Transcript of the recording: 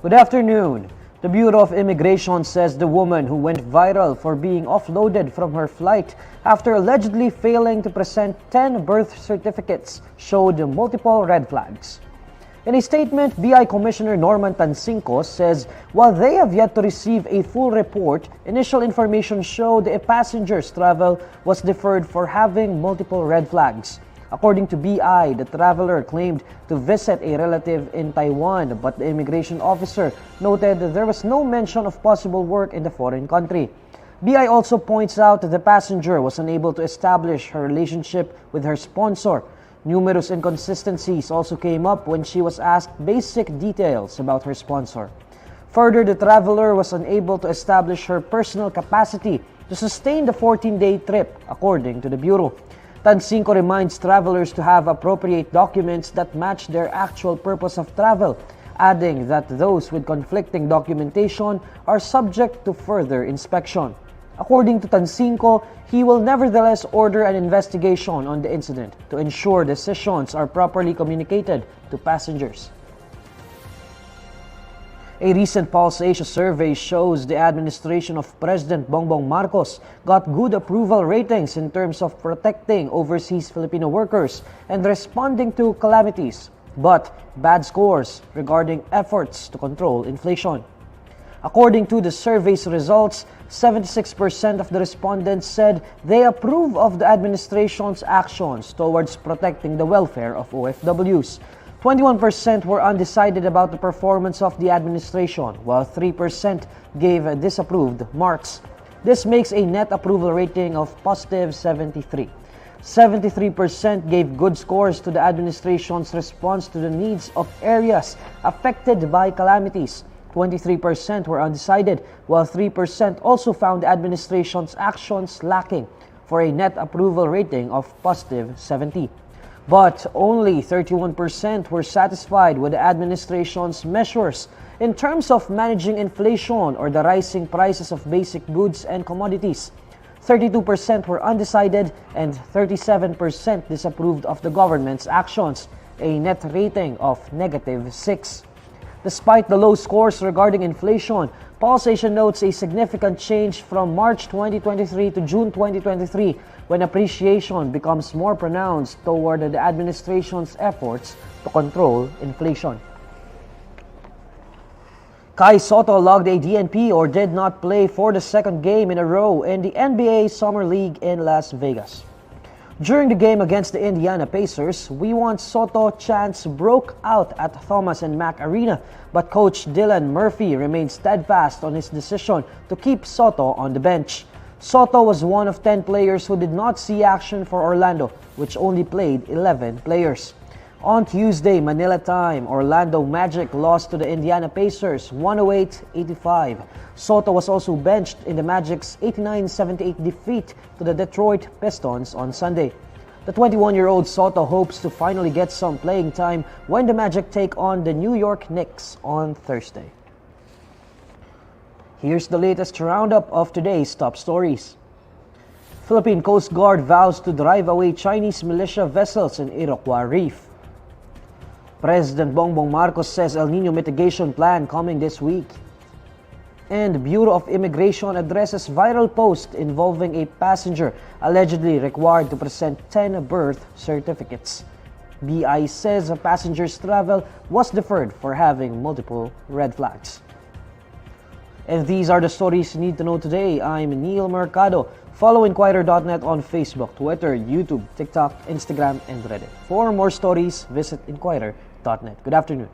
Good afternoon. The Bureau of Immigration says the woman who went viral for being offloaded from her flight after allegedly failing to present 10 birth certificates showed multiple red flags. In a statement, BI Commissioner Norman Tancinco says while they have yet to receive a full report, initial information showed a passenger's travel was deferred for having multiple red flags. According to BI, the traveler claimed to visit a relative in Taiwan, but the immigration officer noted that there was no mention of possible work in the foreign country. BI also points out that the passenger was unable to establish her relationship with her sponsor. Numerous inconsistencies also came up when she was asked basic details about her sponsor. Further, the traveler was unable to establish her personal capacity to sustain the 14-day trip, according to the Bureau. Tancinco reminds travelers to have appropriate documents that match their actual purpose of travel, adding that those with conflicting documentation are subject to further inspection. According to Tancinco, he will nevertheless order an investigation on the incident to ensure decisions are properly communicated to passengers. A recent Pulse Asia survey shows the administration of President Bongbong Marcos got good approval ratings in terms of protecting overseas Filipino workers and responding to calamities, but bad scores regarding efforts to control inflation. According to the survey's results, 76% of the respondents said they approve of the administration's actions towards protecting the welfare of OFWs. 21% were undecided about the performance of the administration, while 3% gave disapproved marks. This makes a net approval rating of positive 73. 73% gave good scores to the administration's response to the needs of areas affected by calamities. 23% were undecided, while 3% also found the administration's actions lacking, for a net approval rating of positive 70. But only 31% were satisfied with the administration's measures in terms of managing inflation or the rising prices of basic goods and commodities. 32% were undecided and 37% disapproved of the government's actions, a net rating of negative 6. Despite the low scores regarding inflation, Pulse Asia notes a significant change from March 2023 to June 2023 when appreciation becomes more pronounced toward the administration's efforts to control inflation. Sotto logged a DNP or did not play for the second game in a row in the NBA Summer League in Las Vegas. During the game against the Indiana Pacers, Sotto chants broke out at Thomas and Mack Arena, but coach Dylan Murphy remained steadfast on his decision to keep Sotto on the bench. Sotto was one of 10 players who did not see action for Orlando, which only played 11 players. On Tuesday, Manila time, Orlando Magic lost to the Indiana Pacers 108-85. Sotto was also benched in the Magic's 89-78 defeat to the Detroit Pistons on Sunday. The 21-year-old Sotto hopes to finally get some playing time when the Magic take on the New York Knicks on Thursday. Here's the latest roundup of today's top stories. Philippine Coast Guard vows to drive away Chinese militia vessels in Iroquois Reef. President Bongbong Marcos says El Niño mitigation plan coming this week. And Bureau of Immigration addresses viral post involving a passenger allegedly required to present 10 birth certificates. BI says a passenger's travel was deferred for having multiple red flags. And these are the stories you need to know today. I'm Neil Mercado. Follow INQUIRER.net on Facebook, Twitter, YouTube, TikTok, Instagram, and Reddit. For more stories, visit INQUIRER.net. Good afternoon.